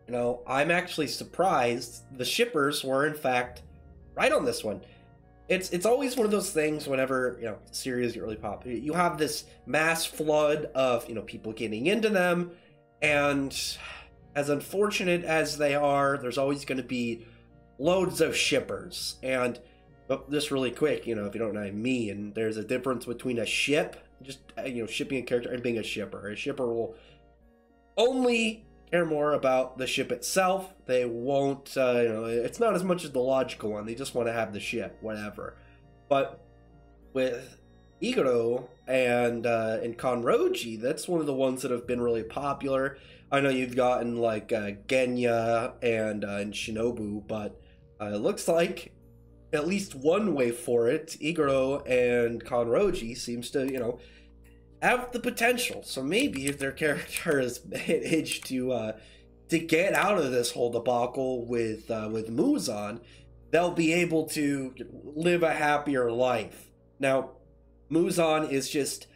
You know, I'm actually surprised the shippers were in fact right on this one. It's always one of those things whenever, you know, series get really popular. You have this mass flood of, you know, people getting into them, and as unfortunate as they are, there's always going to be loads of shippers. And just really quick, you know, if you don't know me, and there's a difference between a ship, just, you know, shipping a character, and being a shipper. A shipper will only care more about the ship itself. They won't, you know, it's not as much as the logical one. They just want to have the ship, whatever. But with Iguro and Kanroji, that's one of the ones that have been really popular. I know you've gotten like Genya and Shinobu, but it looks like at least one way for it, Iguro and Kanroji seems to, you know, have the potential. So maybe if their character is managed to get out of this whole debacle with Muzan, they'll be able to live a happier life. Now, Muzan is just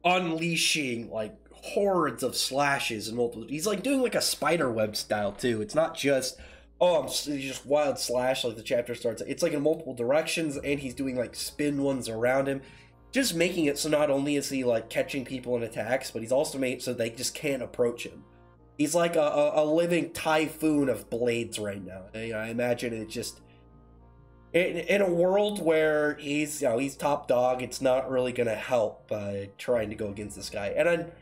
unleashing like hordes of slashes and multiple. He's like doing like a spider web style too. It's not just just wild slash like the chapter starts. It's like in multiple directions, and he's doing like spin ones around him, just making it so not only is he like catching people in attacks, but he's also made it so they just can't approach him. He's like a living typhoon of blades right now. I imagine it just in a world where he's, you know, he's top dog. It's not really gonna help trying to go against this guy. And then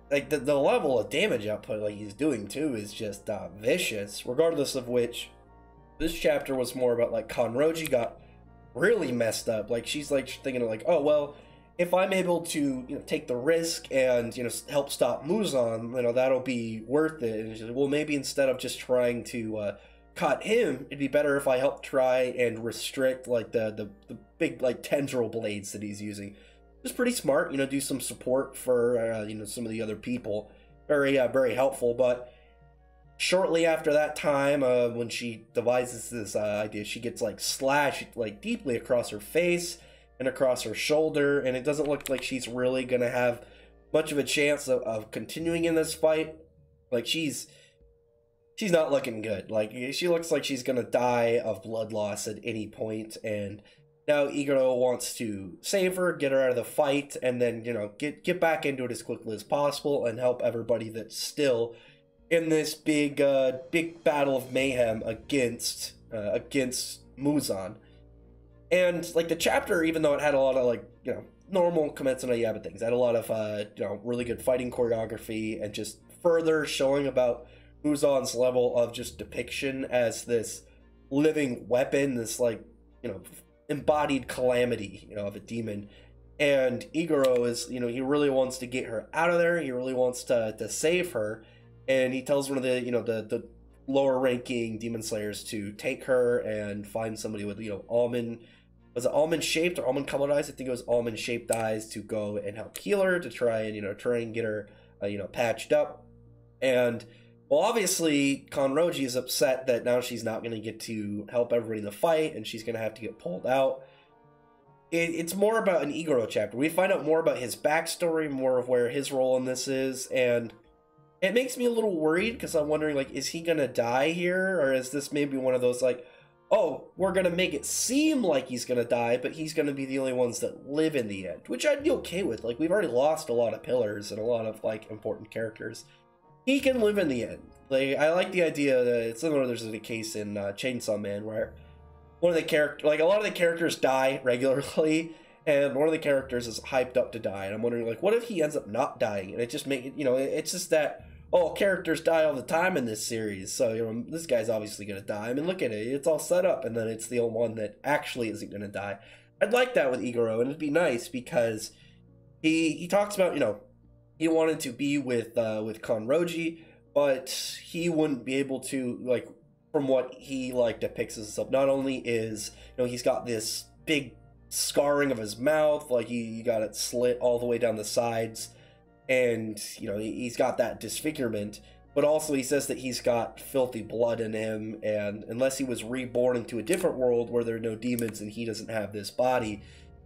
like the level of damage output like he's doing too is just vicious. Regardless of which, this chapter was more about like Kanroji got really messed up. Like she's like thinking of like, oh well, if I'm able to, you know, take the risk and, you know, help stop Muzan, you know, that'll be worth it. And she's like, well, maybe instead of just trying to cut him, it'd be better if I help try and restrict like the big like tendril blades that he's using. It's pretty smart, you know, do some support for you know, some of the other people. Very very helpful. But shortly after that time, when she devises this idea, she gets like slashed like deeply across her face and across her shoulder, and it doesn't look like she's really gonna have much of a chance of continuing in this fight. Like she's not looking good. Like she looks like she's gonna die of blood loss at any point, and now Iguro wants to save her, get her out of the fight, and then, you know, get back into it as quickly as possible and help everybody that's still in this big battle of mayhem against Muzan. And like the chapter, even though it had a lot of like, you know, normal Kimetsu no Yaiba things, it had a lot of you know, really good fighting choreography and just further showing about Muzan's level of just depiction as this living weapon, this like, you know, embodied calamity, you know, of a demon. And Iguro is, you know, he really wants to get her out of there. He really wants to save her, and he tells one of the, you know, the lower ranking demon slayers to take her and find somebody with, you know, almond shaped or almond colored eyes. I think it was almond shaped eyes, to go and help heal her, to try and, you know, get her you know, patched up. And well, obviously, Kanroji is upset that now she's not going to get to help everybody in the fight, and she's going to have to get pulled out. It's more about an Iguro chapter. We find out more about his backstory, more of where his role in this is, and it makes me a little worried, because I'm wondering, like, is he going to die here, or is this maybe one of those, like, oh, we're going to make it seem like he's going to die, but he's going to be the only ones that live in the end, which I'd be okay with. Like, we've already lost a lot of pillars and a lot of, like, important characters. He can live in the end. Like, I like the idea that it's similar. There's a case in Chainsaw Man where one of the characters, like a lot of the characters die regularly, and one of the characters is hyped up to die. And I'm wondering, like, what if he ends up not dying? And it just make it, you know, it's just that, oh, characters die all the time in this series, so, you know, this guy's obviously gonna die. I mean, look at it, it's all set up, and then it's the only one that actually isn't gonna die. I'd like that with Iguro, and it'd be nice because he talks about, you know, he wanted to be with Kanroji, but he wouldn't be able to, like, from what he like depicts himself. Not only is, you know, he's got this big scarring of his mouth, like he got it slit all the way down the sides, and, you know, he's got that disfigurement, but also he says that he's got filthy blood in him, and unless he was reborn into a different world where there are no demons and he doesn't have this body,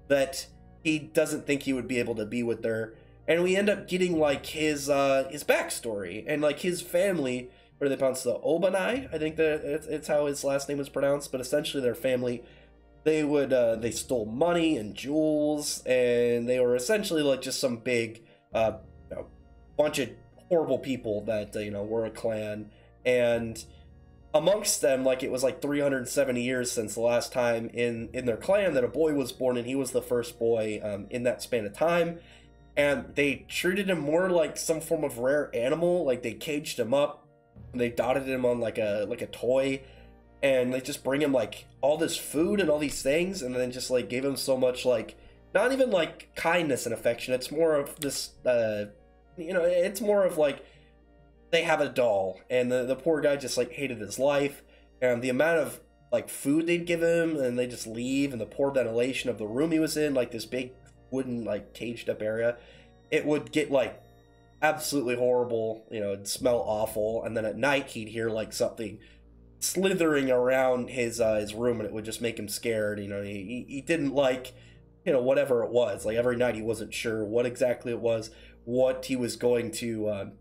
that he doesn't think he would be able to be with her. And we end up getting like his backstory, and like his family what are they pronounced, the Obanai, I think that it's how his last name was pronounced, but essentially their family, they stole money and jewels, and they were essentially like just some big you know, bunch of horrible people that were a clan. And amongst them, like, it was like 370 years since the last time in their clan that a boy was born, and he was the first boy in that span of time. And they treated him more like some form of rare animal. Like, they caged him up, and they dotted him on like a toy, and they just bring him like all this food and all these things, and then just like gave him so much, like, not even like kindness and affection. It's more of this it's more of like they have a doll, and the poor guy just like hated his life, and the amount of like food they'd give him, and they just leave, and the poor ventilation of the room he was in, like this big wooden like caged up area, it would get like absolutely horrible. It'd smell awful, and then at night he'd hear like something slithering around his room, and it would just make him scared. He didn't like whatever it was. Like, every night he wasn't sure what exactly it was, what he was going to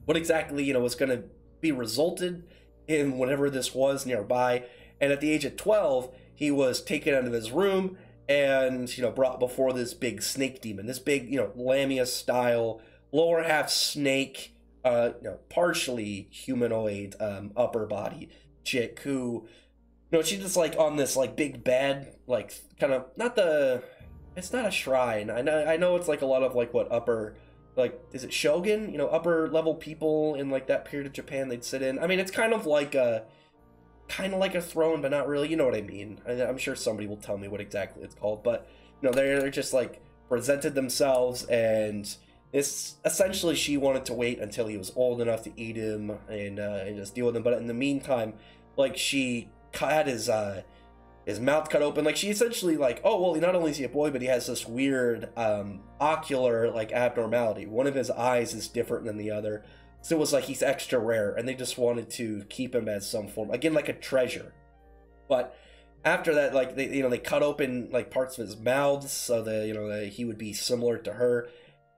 what exactly was going to be resulted in whatever this was nearby. And at the age of 12, he was taken out of his room and brought before this big snake demon, this big Lamia style lower half snake, partially humanoid upper body chick who she's just like on this like big bed, like kind of it's not a shrine. I know it's like a lot of like what upper, like, is it shogun, upper level people in like that period of Japan they'd sit in. I mean, it's kind of like a throne, but not really. You know what I mean? I'm sure somebody will tell me what exactly it's called, but they're just like presented themselves, and it's essentially she wanted to wait until he was old enough to eat him and just deal with him. But in the meantime, like, she had his mouth cut open. Like, she essentially like, oh well, not only is he a boy, but he has this weird ocular like abnormality. One of his eyes is different than the other, so it was like he's extra rare, and they just wanted to keep him as some form, again, like a treasure. But after that, like, they cut open like parts of his mouth so that he would be similar to her,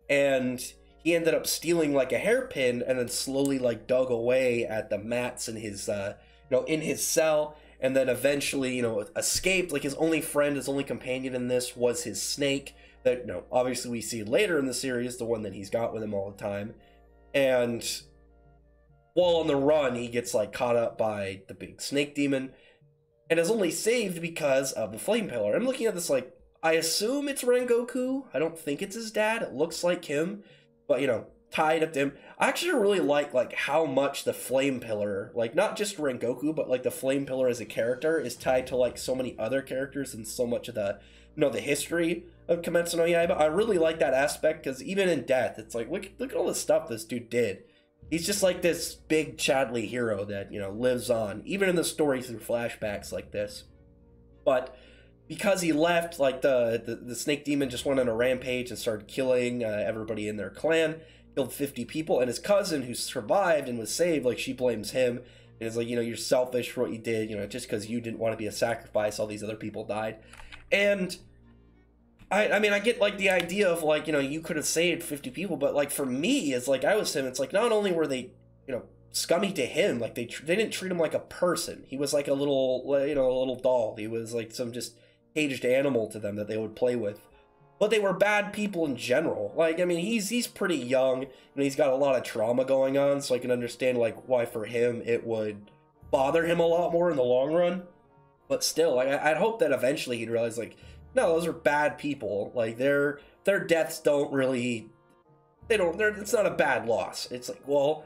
and he ended up stealing like a hairpin, and then slowly like dug away at the mats in his in his cell, and then eventually escaped. Like, his only friend, his only companion in this was his snake that obviously we see later in the series, the one that he's got with him all the time. And while on the run, he gets like caught up by the big snake demon, and is only saved because of the flame pillar. I'm looking at this like, I assume it's Rengoku. I don't think it's his dad. It looks like him, but tied up to him. I actually really like how much the flame pillar, like, not just Rengoku, but like the flame pillar as a character is tied to like so many other characters and so much of the the history of Kimetsu no Yaiba. I really like that aspect, because even in death, it's like, look at all the stuff this dude did. He's just like this big Chadley hero that lives on, even in the story through flashbacks like this. But because he left, like, the snake demon just went on a rampage and started killing everybody in their clan, killed 50 people, and his cousin, who survived and was saved, like, she blames him, and it's like, you're selfish for what you did, just because you didn't want to be a sacrifice, all these other people died. And I mean, I get like the idea of like, you could have saved 50 people, but like, for me, it's like, I was him, it's like, not only were they scummy to him, like they didn't treat him like a person. He was like a little a little doll. He was like some just caged animal to them that they would play with. But they were bad people in general. Like, I mean, he's pretty young, and he's got a lot of trauma going on, so I can understand like why for him it would bother him a lot more in the long run. But still, like, I'd hope that eventually he'd realize, like, no, those are bad people. Like, their deaths don't really, it's not a bad loss. It's like, well,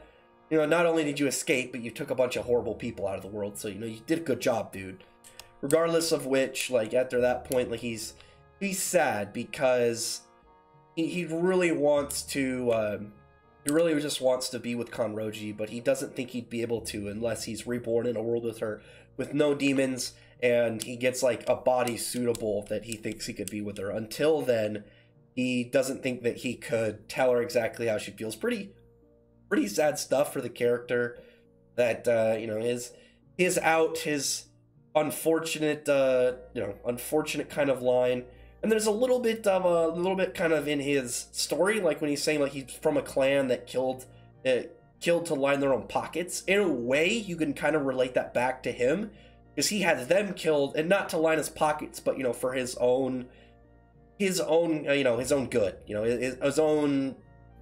not only did you escape, but you took a bunch of horrible people out of the world, so you did a good job, dude. Regardless of which, like, after that point, like, he's sad because he really wants to he really just wants to be with Kanroji, but he doesn't think he'd be able to unless he's reborn in a world with her with no demons, and he gets like a body suitable that he thinks he could be with her. Until then, he doesn't think that he could tell her exactly how she feels. Pretty sad stuff for the character that his unfortunate unfortunate kind of line. And there's a little bit kind of in his story, like when he's saying like he's from a clan that killed killed to line their own pockets. In a way, you can kind of relate that back to him, because he had them killed, and not to line his pockets, but, you know, for his own you know, his own good, you know, his own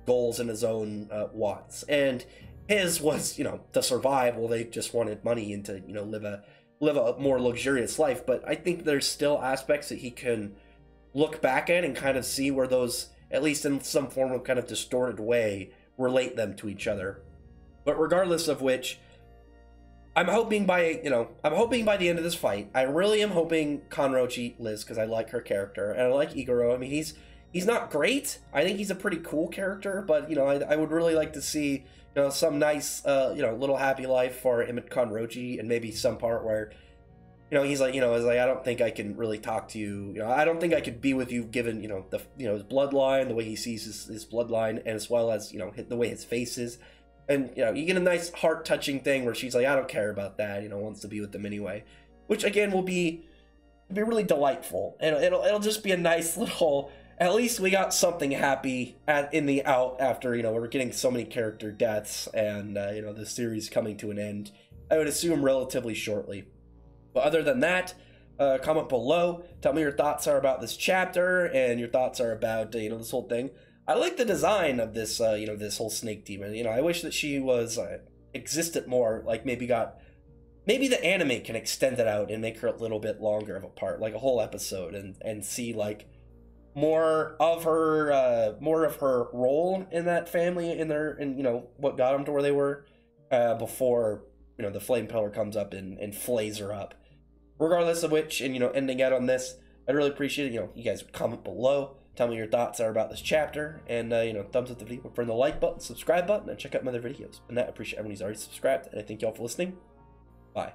goals and his own wants. And his was, you know, to survive. Well, they just wanted money and to, you know, live a more luxurious life. But I think there's still aspects that he can look back at and kind of see where those, at least in some form of kind of distorted way, relate them to each other. But regardless of which, I'm hoping by the end of this fight, I really am hoping Kanrochi lives, because I like her character, and I like Igoro. I mean, he's not great. I think he's a pretty cool character, but, you know, I would really like to see, you know, some nice, you know, little happy life for him and Kanrochi, and maybe some part where, you know, he's like, you know, is like, I don't think I can really talk to you. You know, I don't think I could be with you, given, you know, his bloodline, the way he sees his bloodline, and as well as, you know, the way his face is. And, you know, you get a nice heart-touching thing where she's like, I don't care about that, you know, wants to be with them anyway. Which, again, will be really delightful. And it'll just be a nice little, at least we got something happy in the out after, you know, we're getting so many character deaths and, you know, the series coming to an end, I would assume relatively shortly. But other than that, comment below, tell me your thoughts are about this chapter, and your thoughts are about, you know, this whole thing. I like the design of this, you know, this whole snake demon. You know, I wish that she was existed more. Like maybe the anime can extend it out and make her a little bit longer of a part, like a whole episode, and see like more of her role in that family, and you know what got them to where they were before, you know, the flame pillar comes up and flays her up. Regardless of which, and, you know, ending out on this, I'd really appreciate it. You know, you guys would comment below. Tell me your thoughts are about this chapter, and, you know, thumbs up the video, burn the like button, subscribe button, and check out my other videos. And that, I appreciate everyone who's already subscribed, and I thank y'all for listening. Bye.